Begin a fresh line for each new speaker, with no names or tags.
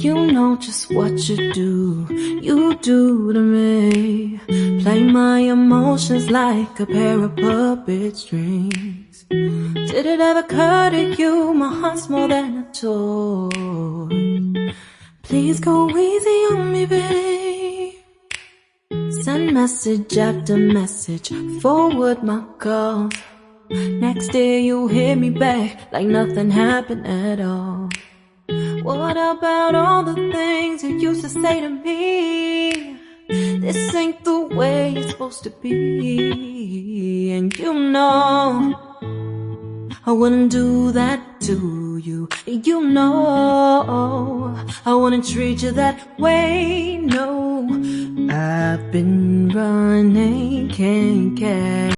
You know just what you do to me. Play my emotions like a pair of puppet strings. Did it ever occur to you my heart's more than a toy? Please go easy on me, babe. Send message after message, forward my calls. Next day you hit me back like nothing happened at all. What about all the things you used to say to me? This ain't the way it's supposed to be. And you know I wouldn't do that to you. You know I wouldn't treat you that way, no. I've been running, can't catch